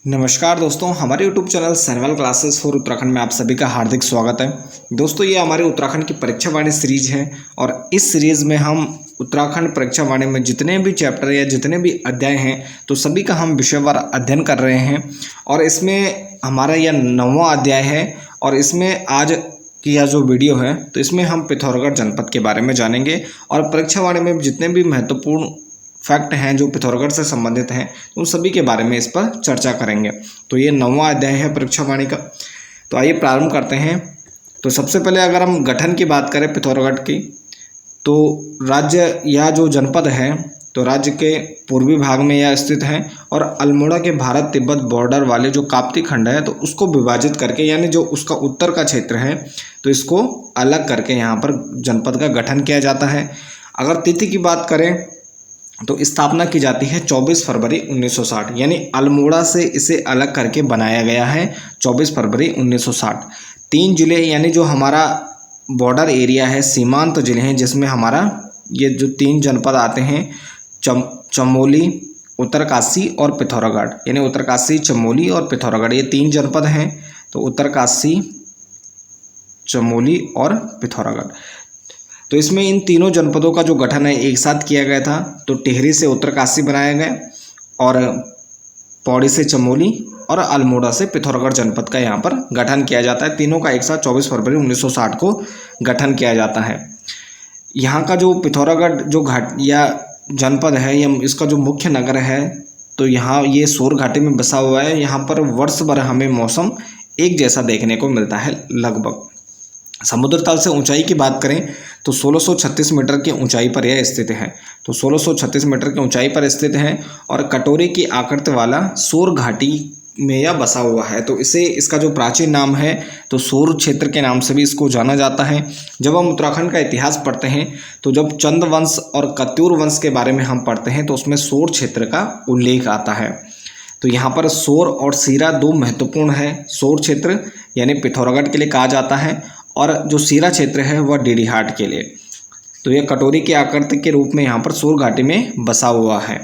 नमस्कार दोस्तों, हमारे YouTube channel Sainwal classes for Uttarakhand में आप सभी का हार्दिक स्वागत है। दोस्तों, ये हमारे उत्तराखंड की परीक्षा वाणी सीरीज है और इस सीरीज में हम उत्तराखंड परीक्षा वाणी में जितने भी चैप्टर या जितने भी अध्याय हैं तो सभी का हम विषयवार अध्ययन कर रहे हैं। और इसमें हमारा यह 9वां अध्याय है और इसमें आज की यह जो वीडियो है तो इसमें हम पिथौरागढ़ जनपद के बारे में जानेंगे और परीक्षा वाणी में जितने भी महत्वपूर्ण फैक्ट हैं जो पिथौरागढ़ से संबंधित हैं उन सभी के बारे में इस पर चर्चा करेंगे। तो ये 9वां अध्याय है परीक्षा वाणी का। तो आइए प्रारंभ करते हैं। तो सबसे पहले अगर हम गठन की बात करें पिथौरागढ़ की, तो राज्य या जो जनपद है तो राज्य के पूर्वी भाग में यह स्थित है और अल्मोड़ा के भारत तिब्बत बॉर्डर वाले जो काप्ती खंड है तो उसको विभाजित करके, यानी जो उसका उत्तर का क्षेत्र है तो इसको अलग करके यहाँ पर जनपद का गठन किया जाता है। अगर तिथि की बात करें तो स्थापना की जाती है 24 फरवरी 1960, यानी अल्मोड़ा से इसे अलग करके बनाया गया है 24 फरवरी 1960। 3 जिले यानी जो हमारा बॉर्डर एरिया है, सीमांत जिले हैं, जिसमें हमारा ये जो 3 जनपद आते हैं चमोली, उत्तरकाशी और पिथौरागढ़, यानी उत्तरकाशी, चमोली और पिथौरागढ़, ये 3 जनपद हैं। तो उत्तरकाशी, चमोली और पिथौरागढ़। तो इसमें इन तीनों जनपदों का जो गठन है एक साथ किया गया था। तो टिहरी से उत्तरकाशी बनाया गया और पौड़ी से चमोली और अल्मोड़ा से पिथौरागढ़ जनपद का यहाँ पर गठन किया जाता है। तीनों का एक साथ 24 फरवरी 1960 को गठन किया जाता है। यहाँ का जो पिथौरागढ़ जो घाट या जनपद है या इसका जो मुख्य नगर है तो यहाँ ये सोर घाटी में बसा हुआ है। यहाँ पर वर्ष भर हमें मौसम एक जैसा देखने को मिलता है लगभग। समुद्र तल से ऊंचाई की बात करें तो 1636 मीटर की ऊंचाई पर यह स्थित है। तो 1636 मीटर की ऊंचाई पर स्थित है और कटोरे की आकृति वाला सोर घाटी में यह बसा हुआ है। तो इसका जो प्राचीन नाम है तो सोर क्षेत्र के नाम से भी इसको जाना जाता है। जब हम उत्तराखंड का इतिहास पढ़ते हैं तो जब चंद वंश और कत्यूर वंश के बारे में हम पढ़ते हैं तो उसमें सोर क्षेत्र का उल्लेख आता है। तो यहाँ पर सोर और सीरा 2 महत्वपूर्ण है। सोर क्षेत्र यानी पिथौरागढ़ के लिए कहा जाता है और जो सीरा क्षेत्र है वह डीडीहाट के लिए। तो यह कटोरी की आकृति के रूप में यहाँ पर सोर घाटी में बसा हुआ है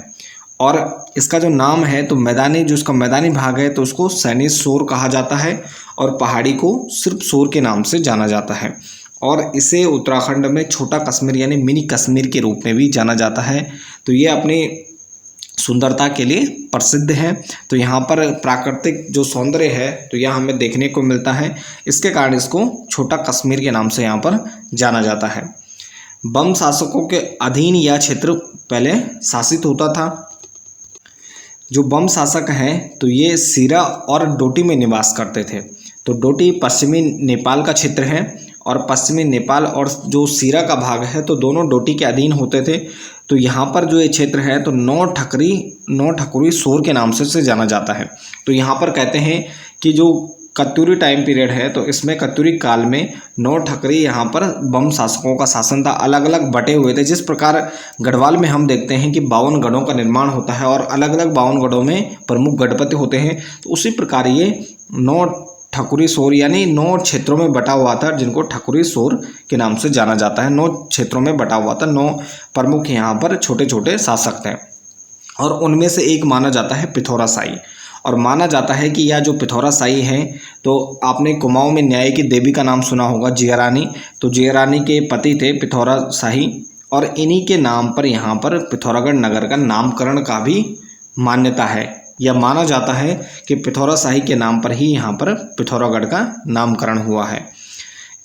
और इसका जो नाम है तो मैदानी, जो इसका मैदानी भाग है तो उसको सैनी सोर कहा जाता है और पहाड़ी को सिर्फ सोर के नाम से जाना जाता है। और इसे उत्तराखंड में छोटा कश्मीर यानी मिनी कश्मीर के रूप में भी जाना जाता है। तो ये अपनी सुंदरता के लिए प्रसिद्ध है। तो यहाँ पर प्राकृतिक जो सौंदर्य है तो यह हमें देखने को मिलता है, इसके कारण इसको छोटा कश्मीर के नाम से यहाँ पर जाना जाता है। बम शासकों के अधीन यह क्षेत्र पहले शासित होता था। जो बम शासक हैं तो ये सीरा और डोटी में निवास करते थे। तो डोटी पश्चिमी नेपाल का क्षेत्र है और पश्चिमी नेपाल और जो सीरा का भाग है तो दोनों डोटी के अधीन होते थे। तो यहाँ पर जो ये क्षेत्र है तो नौ ठकुरी सोर के नाम से जाना जाता है। तो यहाँ पर कहते हैं कि जो कत्यूरी टाइम पीरियड है तो इसमें कत्यूरी काल में 9 ठकुरी यहाँ पर बम शासकों का शासन था। अलग अलग बटे हुए थे। जिस प्रकार गढ़वाल में हम देखते हैं कि 52 गढ़ों का निर्माण होता है और अलग अलग 52 गढ़ों में प्रमुख गढ़पति होते हैं, तो उसी प्रकार ये 9 ठकुरी सोर यानी 9 क्षेत्रों में बटा हुआ था, जिनको ठकुरी सोर के नाम से जाना जाता है। 9 क्षेत्रों में बटा हुआ था। 9 प्रमुख यहाँ पर छोटे छोटे शासक थे और उनमें से एक माना जाता है पिथौरा शाही। और माना जाता है कि यह जो पिथौरा शाही है तो आपने कुमाऊं में न्याय की देवी का नाम सुना होगा, जिया रानी। तो जिया रानी के पति थे पिथौरा शाही और इन्हीं के नाम पर यहाँ पर पिथौरागढ़ नगर का नामकरण का भी मान्यता है। यह माना जाता है कि पिथौरा शाही के नाम पर ही यहाँ पर पिथौरागढ़ का नामकरण हुआ है।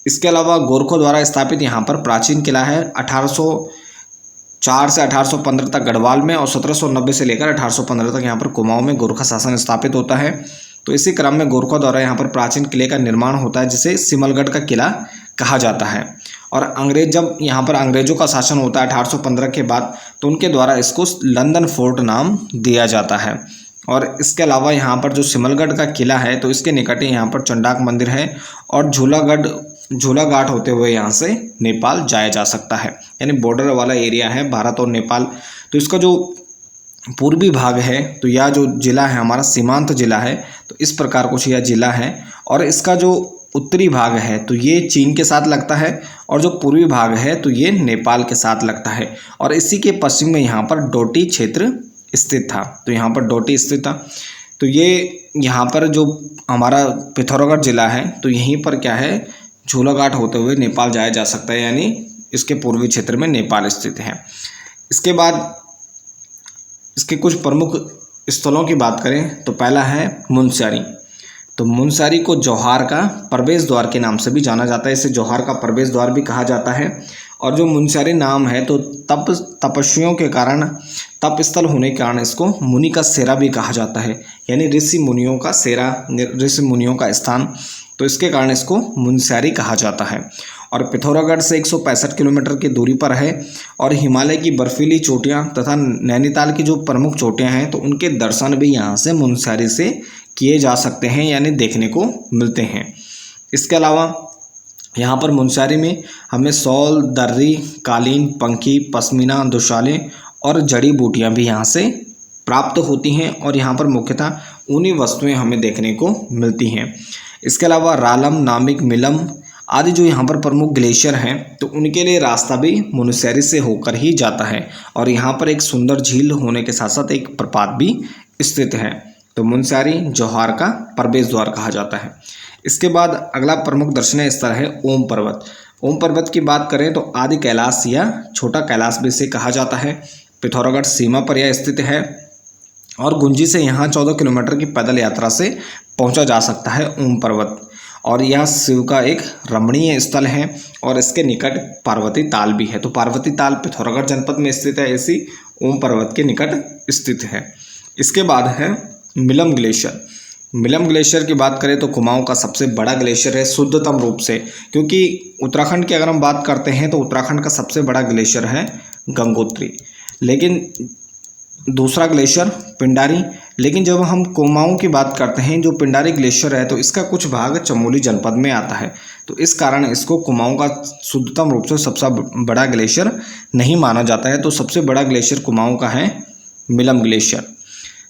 इसके अलावा गोरखों द्वारा स्थापित यहाँ पर प्राचीन किला है। 1804 से 1815 तक गढ़वाल में और 1790 से लेकर 1815 तक यहाँ पर कुमाऊं में गोरखा शासन स्थापित होता है। तो इसी क्रम में गोरखों द्वारा यहाँ पर प्राचीन किले का निर्माण होता है जिसे सिमलगढ़ का किला कहा जाता है। और जब यहाँ पर अंग्रेजों का शासन होता है 1815 के बाद तो उनके द्वारा इसको लंदन फोर्ट नाम दिया जाता है। और इसके अलावा यहाँ पर जो सिमलगढ़ का किला है तो इसके निकट ही यहाँ पर चंडाक मंदिर है और झूलाघाट होते हुए यहाँ से नेपाल जाया जा सकता है, यानी बॉर्डर वाला एरिया है भारत और नेपाल। तो इसका जो पूर्वी भाग है तो यह जो जिला है हमारा सीमांत जिला है। तो इस प्रकार कुछ यह जिला है और इसका जो उत्तरी भाग है तो ये चीन के साथ लगता है और जो पूर्वी भाग है तो ये नेपाल के साथ लगता है। और इसी के पश्चिम में यहाँ पर डोटी क्षेत्र स्थित था। तो यहाँ पर डोटी स्थित था। तो ये यहाँ पर जो हमारा पिथौरागढ़ जिला है तो यहीं पर क्या है, झूलाघाट होते हुए नेपाल जाया जा सकता है, यानी इसके पूर्वी क्षेत्र में नेपाल स्थित है। इसके बाद इसके कुछ प्रमुख स्थलों की बात करें तो पहला है मुनस्यारी। तो मुनस्यारी को जौहार का प्रवेश द्वार के नाम से भी जाना जाता है, इसे जौहार का प्रवेश द्वार भी कहा जाता है। और जो मुनस्यारी नाम है तो तपस्वियों के कारण, तप स्थल होने के कारण इसको मुनि का सेरा भी कहा जाता है, यानी ऋषि मुनियों का सेरा, ऋषि मुनियों का स्थान, तो इसके कारण इसको मुनस्यारी कहा जाता है। और पिथौरागढ़ से 165 किलोमीटर की दूरी पर है और हिमालय की बर्फीली चोटियां तथा नैनीताल की जो प्रमुख चोटियां हैं तो उनके दर्शन भी यहाँ से मुनस्यारी से किए जा सकते हैं, यानी देखने को मिलते हैं। इसके अलावा यहाँ पर मुनस्यारी में हमें शॉल, दर्री, कालीन, पंखी, पश्मीना, दुशाले और जड़ी बूटियाँ भी यहाँ से प्राप्त होती हैं और यहाँ पर मुख्यतः ऊनी वस्तुएं हमें देखने को मिलती हैं। इसके अलावा रालम, नामिक, मिलम आदि जो यहाँ पर प्रमुख ग्लेशियर हैं तो उनके लिए रास्ता भी मुनस्यारी से होकर ही जाता है और यहाँ पर एक सुंदर झील होने के साथ साथ एक प्रपात भी स्थित है। तो मुनस्यारी जौहार का प्रवेश द्वार कहा जाता है। इसके बाद अगला प्रमुख दर्शनीय स्थल है ओम पर्वत। ओम पर्वत की बात करें तो आदि कैलाश या छोटा कैलाश भी इसे कहा जाता है। पिथौरागढ़ सीमा पर यह स्थित है और गुंजी से यहाँ 14 किलोमीटर की पैदल यात्रा से पहुँचा जा सकता है ओम पर्वत। और यह शिव का एक रमणीय स्थल है और इसके निकट पार्वती ताल भी है। तो पार्वती ताल पिथौरागढ़ जनपद में स्थित है, ऐसी ओम पर्वत के निकट स्थित है। इसके बाद है मिलम ग्लेशियर। मिलम ग्लेशियर की बात करें तो कुमाऊं का सबसे बड़ा ग्लेशियर है शुद्धतम रूप से, क्योंकि उत्तराखंड की अगर हम बात करते हैं तो उत्तराखंड का सबसे बड़ा ग्लेशियर है गंगोत्री, लेकिन दूसरा ग्लेशियर पिंडारी। लेकिन जब हम कुमाऊं की बात करते हैं, जो पिंडारी ग्लेशियर है तो इसका कुछ भाग चमोली जनपद में आता है, तो इस कारण इसको कुमाऊं का शुद्धतम रूप से सबसे बड़ा ग्लेशियर नहीं माना जाता है। तो सबसे बड़ा ग्लेशियर कुमाऊं का है मिलम ग्लेशियर।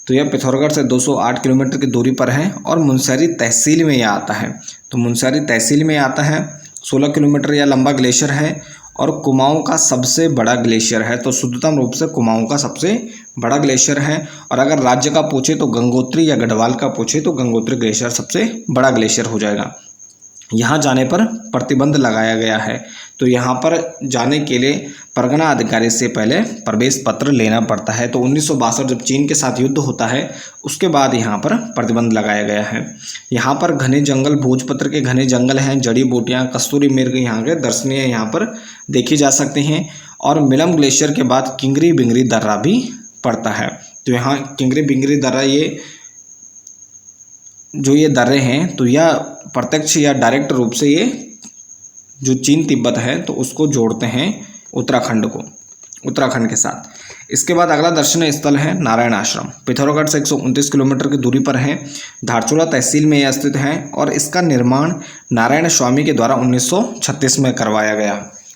तो यह पिथौरागढ़ से 208 किलोमीटर की दूरी पर है और मुनस्यारी तहसील में यह आता है। तो मुनस्यारी तहसील में आता है, 16 किलोमीटर यह लंबा ग्लेशियर है और कुमाऊं का सबसे बड़ा ग्लेशियर है। तो शुद्धतम रूप से कुमाऊं का सबसे बड़ा ग्लेशियर है। और अगर राज्य का पूछे तो गंगोत्री या गढ़वाल का पूछे तो गंगोत्री ग्लेशियर सबसे बड़ा ग्लेशियर हो जाएगा। यहाँ जाने पर प्रतिबंध लगाया गया है, तो यहाँ पर जाने के लिए परगना अधिकारी से पहले प्रवेश पत्र लेना पड़ता है। तो 1962 जब चीन के साथ युद्ध होता है उसके बाद यहाँ पर प्रतिबंध लगाया गया है। यहाँ पर घने जंगल, भोजपत्र के घने जंगल हैं, जड़ी बूटियाँ, कस्तूरी मृग यहाँ के दर्शनीय यहाँ पर देखी जा सकती हैं। और मिलम ग्लेशियर के बाद किंगरी बिंगरी दर्रा भी पड़ता है। तो यहाँ किंगरी बिंगरी दर्रा, ये जो ये दर्रे हैं तो यह प्रत्यक्ष या डायरेक्ट रूप से ये जो चीन तिब्बत है तो उसको जोड़ते हैं उत्तराखंड के साथ। इसके बाद अगला दर्शनीय स्थल है नारायण आश्रम। पिथौरागढ़ से 129 किलोमीटर की दूरी पर है, धारचूला तहसील में यह स्थित है और इसका निर्माण नारायण स्वामी के द्वारा 1936 में करवाया गया।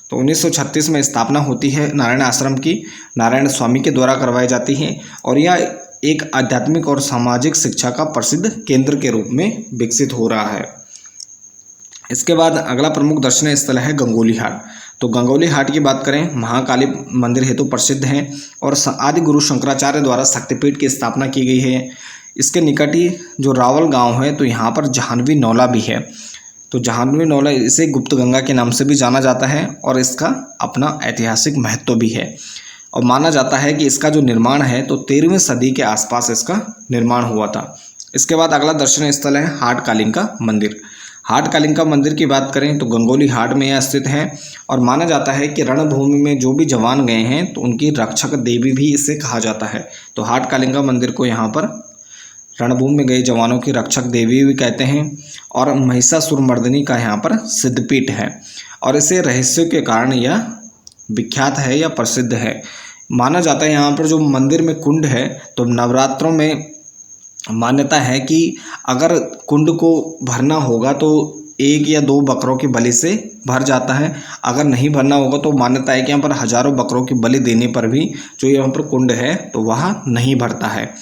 तो 1936 में स्थापना होती है नारायण आश्रम की, नारायण स्वामी के द्वारा करवाई जाती है और यह एक आध्यात्मिक और सामाजिक शिक्षा का प्रसिद्ध केंद्र के रूप में विकसित हो रहा है। इसके बाद अगला प्रमुख दर्शनीय स्थल है गंगोली हाट। तो गंगोली हाट की बात करें, महाकाली मंदिर हेतु प्रसिद्ध है और आदि गुरु शंकराचार्य द्वारा शक्तिपीठ की स्थापना की गई है। इसके निकट ही जो रावल गांव है तो यहाँ पर जाह्नवी नौला भी है। तो जाह्नवी नौला, इसे गुप्त गंगा के नाम से भी जाना जाता है और इसका अपना ऐतिहासिक महत्व भी है और माना जाता है कि इसका जो निर्माण है तो 13वीं सदी के आसपास इसका निर्माण हुआ था। इसके बाद अगला दर्शनीय स्थल है हाट कालिंका मंदिर। हाट कालिंका मंदिर की बात करें तो गंगोली हाट में यह स्थित है और माना जाता है कि रणभूमि में जो भी जवान गए हैं तो उनकी रक्षक देवी भी इसे कहा जाता है। तो हाट कालिंका मंदिर को यहाँ पर रणभूमि में गए जवानों की रक्षक देवी भी कहते हैं और महिषासुरमर्दिनी का यहाँ पर सिद्धपीठ है और इसे रहस्यों के कारण यह विख्यात है या प्रसिद्ध है। माना जाता है यहाँ पर जो मंदिर में कुंड है तो नवरात्रों में मान्यता है कि अगर कुंड को भरना होगा तो 1 या 2 बकरों की बलि से भर जाता है, अगर नहीं भरना होगा तो मान्यता है कि यहाँ पर हजारों बकरों की बलि देने पर भी जो यहाँ पर कुंड है तो वह नहीं भरता है।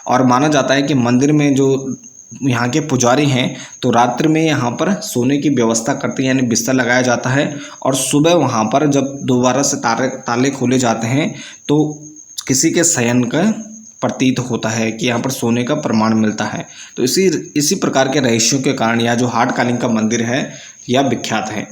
और माना जाता है कि मंदिर में जो यहाँ के पुजारी हैं तो रात्रि में यहाँ पर सोने की व्यवस्था करते हैं, यानी बिस्तर लगाया जाता है और सुबह वहाँ पर जब दोबारा से ताले खोले जाते हैं तो किसी के शयन का प्रतीत होता है कि यहाँ पर सोने का प्रमाण मिलता है। तो इसी प्रकार के रहस्यों के कारण यह जो हाट कालिंग का मंदिर है यह विख्यात है।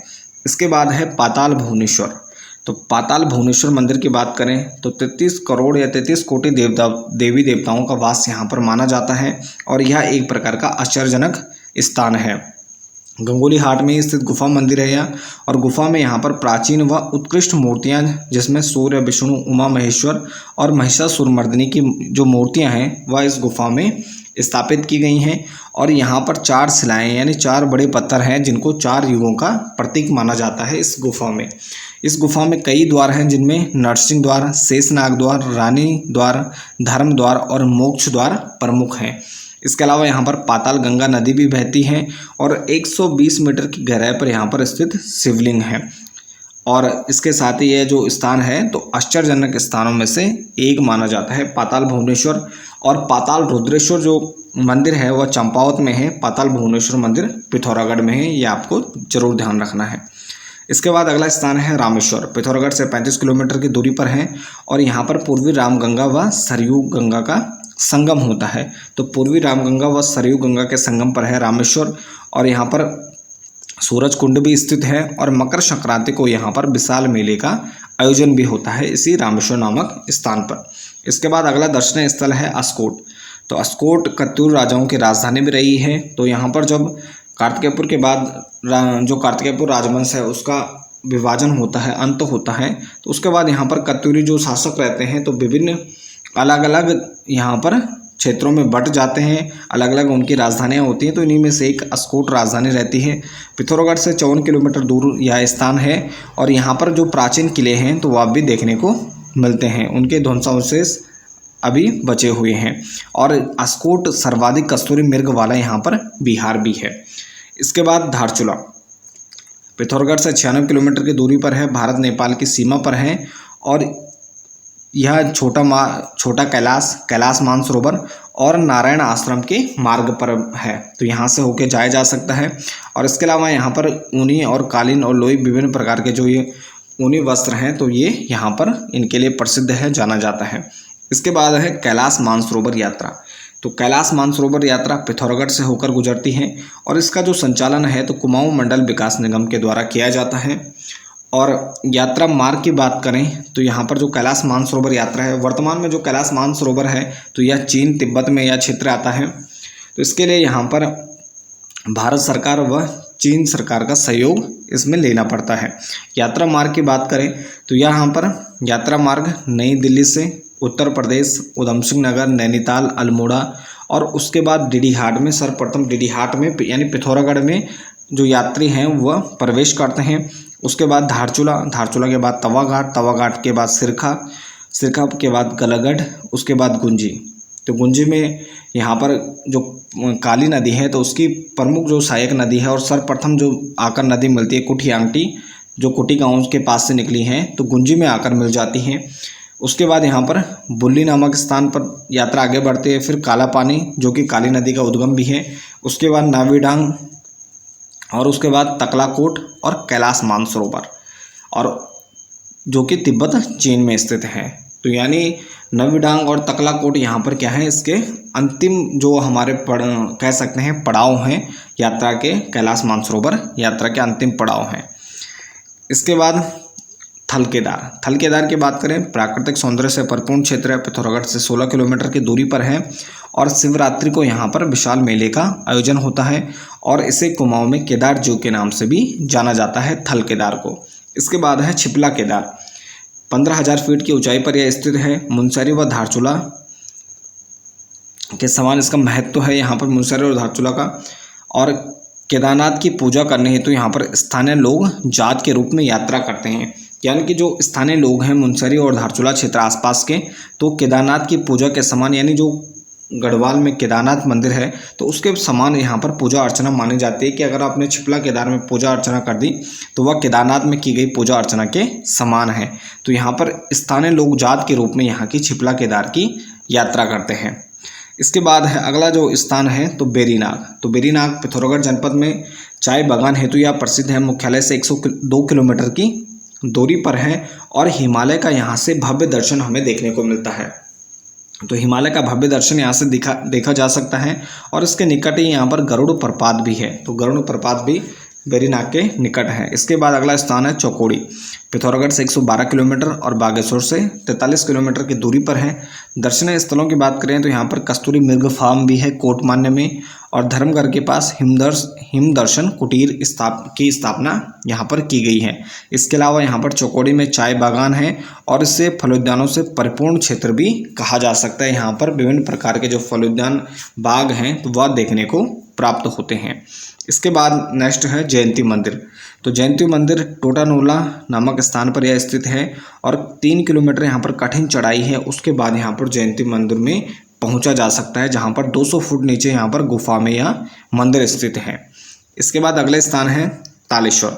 इसके बाद है पाताल भुवनेश्वर। तो पाताल भुवनेश्वर मंदिर की बात करें तो 33 करोड़ या 33 कोटि देवी देवताओं का वास यहाँ पर माना जाता है और यह एक प्रकार का आश्चर्यजनक स्थान है। गंगोली हाट में स्थित गुफा मंदिर है यह, और गुफा में यहाँ पर प्राचीन व उत्कृष्ट मूर्तियाँ जिसमें सूर्य, विष्णु, उमा महेश्वर और महिषासुरमर्दिनी की जो मूर्तियाँ हैं वह इस गुफा में स्थापित की गई हैं। और यहाँ पर 4 शिलाएँ यानी 4 बड़े पत्थर हैं जिनको 4 युगों का प्रतीक माना जाता है इस गुफा में। इस गुफा में कई द्वार हैं जिनमें नरसिंह द्वार, शेषनाग द्वार, रानी द्वार, धर्म द्वार और मोक्ष द्वार प्रमुख हैं। इसके अलावा यहाँ पर पाताल गंगा नदी भी बहती है और 120 मीटर की गहराई पर यहाँ पर स्थित शिवलिंग है। और इसके साथ ही यह जो स्थान है तो आश्चर्यजनक स्थानों में से एक माना जाता है पाताल भुवनेश्वर। और पाताल रुद्रेश्वर जो मंदिर है वह चंपावत में है, पाताल भुवनेश्वर मंदिर पिथौरागढ़ में है, ये आपको जरूर ध्यान रखना है। इसके बाद अगला स्थान है रामेश्वर। पिथौरागढ़ से 35 किलोमीटर की दूरी पर है और यहाँ पर पूर्वी रामगंगा व सरयू गंगा का संगम होता है। तो पूर्वी रामगंगा व सरयू गंगा के संगम पर है रामेश्वर और यहाँ पर सूरज कुंड भी स्थित है और मकर संक्रांति को यहाँ पर विशाल मेले का आयोजन भी होता है इसी रामेश्वर नामक स्थान पर। इसके बाद अगला दर्शनीय स्थल है अस्कोट। तो अस्कोट कत्यूर राजाओं की राजधानी भी रही है। तो यहाँ पर जब कार्तिकेयपुर के बाद जो कार्तिकेयपुर राजवंश है उसका विभाजन होता है, अंत होता है, तो उसके बाद यहाँ पर कत्यूरी जो शासक रहते हैं तो विभिन्न अलग अलग यहाँ पर क्षेत्रों में बट जाते हैं, अलग अलग उनकी राजधानियाँ होती हैं। तो इन्हीं में से एक अस्कोट राजधानी रहती है। पिथौरागढ़ से 54 किलोमीटर दूर यह स्थान है और यहाँ पर जो प्राचीन किले हैं तो वह भी देखने को मिलते हैं, उनके ध्वंसावशेष अभी बचे हुए हैं। और अस्कोट सर्वाधिक कस्तूरी मृग वाला यहाँ पर बिहार भी है। इसके बाद धारचूला पिथौरागढ़ से 96 किलोमीटर की दूरी पर है, भारत नेपाल की सीमा पर है और यह छोटा कैलाश मानसरोवर और नारायण आश्रम के मार्ग पर है। तो यहाँ से होके जाया जा सकता है। और इसके अलावा यहाँ पर ऊनी और कालीन और लोई विभिन्न प्रकार के जो ये ऊनी वस्त्र हैं तो ये यहाँ पर इनके लिए प्रसिद्ध है, जाना जाता है। इसके बाद है कैलाश मानसरोवर यात्रा। तो कैलाश मानसरोवर यात्रा पिथौरागढ़ से होकर गुजरती है और इसका जो संचालन है तो कुमाऊं मंडल विकास निगम के द्वारा किया जाता है। और यात्रा मार्ग की बात करें तो यहाँ पर जो कैलाश मानसरोवर यात्रा है, वर्तमान में जो कैलाश मानसरोवर है तो यह चीन तिब्बत में यह क्षेत्र आता है। तो इसके लिए यहाँ पर भारत सरकार व चीन सरकार का सहयोग इसमें लेना पड़ता है। यात्रा मार्ग की बात करें तो यहाँ पर यात्रा मार्ग नई दिल्ली से उत्तर प्रदेश, उधम सिंह नगर, नैनीताल, अल्मोड़ा और उसके बाद डीडीहाट में, सर्वप्रथम डीडीहाट में यानी पिथौरागढ़ में जो यात्री हैं वह प्रवेश करते हैं। उसके बाद धारचूला के बाद तवाघाट के बाद सिरखा के बाद गलागढ़, उसके बाद गुंजी। तो गुंजी में यहाँ पर जो काली नदी है तो उसकी प्रमुख जो सहायक नदी है और सर्वप्रथम जो आकर नदी मिलती है कुठियांगटी, जो कुटी गाँव के पास से निकली हैं तो गुंजी में आकर मिल जाती हैं। उसके बाद यहाँ पर बुल्ली नामक स्थान पर यात्रा आगे बढ़ती है। फिर काला पानी जो कि काली नदी का उद्गम भी है, उसके बाद नावीडांग और उसके बाद तकलाकोट और कैलाश मानसरोवर और जो कि तिब्बत चीन में स्थित है। तो यानी नावीडांग और तकलाकोट यहाँ पर क्या है, इसके अंतिम जो हमारे कह सकते हैं पड़ाव हैं यात्रा के, कैलाश मानसरोवर यात्रा के अंतिम पड़ाव हैं। इसके बाद थल केदार की बात करें, प्राकृतिक सौंदर्य से परिपूर्ण क्षेत्र है, पिथौरागढ़ से 16 किलोमीटर की दूरी पर है और शिवरात्रि को यहाँ पर विशाल मेले का आयोजन होता है और इसे कुमाऊं में केदार जू के नाम से भी जाना जाता है, थल केदार को। इसके बाद है छिपला केदार। 15,000 फीट की ऊंचाई पर यह स्थित है। मुनस्यारी व धारचूला के समान इसका महत्व है यहाँ पर, मुनस्यारी और धारचूला का। और केदारनाथ की पूजा करने हेतु यहाँ पर स्थानीय लोग जात के रूप में यात्रा करते हैं, यानी कि जो स्थानीय लोग हैं मुनस्यारी और धारचूला क्षेत्र आसपास के, तो केदारनाथ की पूजा के समान, यानी जो गढ़वाल में केदारनाथ मंदिर है तो उसके समान यहाँ पर पूजा अर्चना मानी जाती है कि अगर आपने छिपला केदार में पूजा अर्चना कर दी तो वह केदारनाथ में की गई पूजा अर्चना के समान है। तो यहाँ पर स्थानीय लोग जात के रूप में यहाँ की छिपला केदार की यात्रा करते हैं। इसके बाद है अगला जो स्थान है तो बेरीनाग। तो बेरीनाग पिथौरागढ़ जनपद में चाय बागान हेतु यह प्रसिद्ध है। मुख्यालय से 102 किलोमीटर की दूरी पर है और हिमालय का यहाँ से भव्य दर्शन हमें देखने को मिलता है। तो हिमालय का भव्य दर्शन यहाँ से देखा जा सकता है। और इसके निकट ही यहाँ पर गरुड़ प्रपात भी है, तो गरुड़ प्रपात भी वेरीनाग के निकट है। इसके बाद अगला स्थान है चौकोड़ी। पिथौरागढ़ से 112 किलोमीटर और बागेश्वर से 43 किलोमीटर की दूरी पर है। दर्शनीय स्थलों की बात करें तो यहाँ पर कस्तूरी मृग फार्म भी है कोटमान्य में, और धर्मगढ़ के पास हिमदर्शन कुटीर की स्थापना यहाँ पर की गई है। इसके अलावा यहाँ पर चौकोड़ी में चाय बागान है और इसे फलोद्यानों से परिपूर्ण क्षेत्र भी कहा जा सकता है। यहाँ पर विभिन्न प्रकार के जो फलोद्यान बाग हैं तो वह देखने को प्राप्त होते हैं। इसके बाद नेक्स्ट है जयंती मंदिर। तो जयंती मंदिर टोटानोला नामक स्थान पर यह स्थित है और 3 किलोमीटर यहाँ पर कठिन चढ़ाई है। उसके बाद यहाँ पर जयंती मंदिर में पहुँचा जा सकता है, जहाँ पर 200 फुट नीचे यहाँ पर गुफा में यह मंदिर स्थित है। इसके बाद अगले स्थान है तालेश्वर।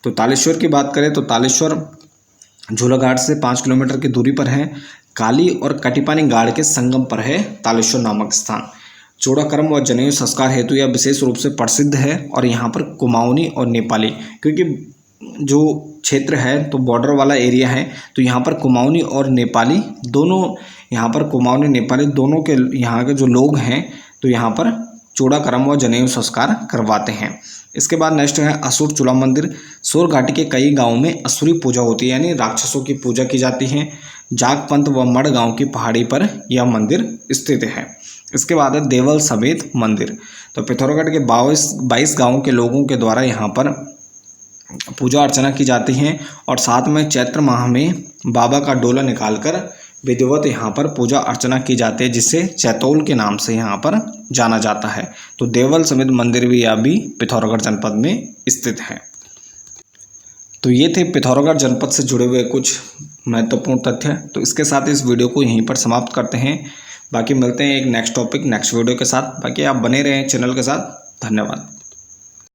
तो तालेश्वर की बात करें तो तालेश्वर झूलाघाट से 5 किलोमीटर की दूरी पर है। काली और कटिपानी गाड़ के संगम पर है तालेश्वर नामक स्थान। चूड़ाकर्म व जनेऊ संस्कार हेतु यह विशेष रूप से प्रसिद्ध है। और यहाँ पर कुमाऊनी और नेपाली, क्योंकि जो क्षेत्र है तो बॉर्डर वाला एरिया है, तो यहाँ पर कुमाऊनी और नेपाली दोनों, यहाँ पर कुमाऊनी नेपाली दोनों के यहाँ के जो लोग हैं तो यहाँ पर चूड़ाकर्म व जनेऊ संस्कार करवाते हैं। इसके बाद नेक्स्ट है असुर चूड़ा मंदिर। सोर घाटी के कई गाँवों में असुरी पूजा होती है, यानी राक्षसों की पूजा की जाती है। जागपंत व मड़ गाँव की पहाड़ी पर यह मंदिर स्थित है। इसके बाद है देवल समेत मंदिर। तो पिथौरागढ़ के 22 गाँवों के लोगों के द्वारा यहाँ पर पूजा अर्चना की जाती है। और साथ में चैत्र माह में बाबा का डोला निकालकर विधिवत यहाँ पर पूजा अर्चना की जाती है, जिसे चैतौल के नाम से यहाँ पर जाना जाता है। तो देवल समेत मंदिर भी यह भी पिथौरागढ़ जनपद में स्थित है। तो ये थे पिथौरागढ़ जनपद से जुड़े हुए कुछ महत्वपूर्ण तथ्य। तो इसके साथ इस वीडियो को यहीं पर समाप्त करते हैं। बाकी मिलते हैं एक नेक्स्ट टॉपिक नेक्स्ट वीडियो के साथ। बाकी आप बने रहें चैनल के साथ। धन्यवाद।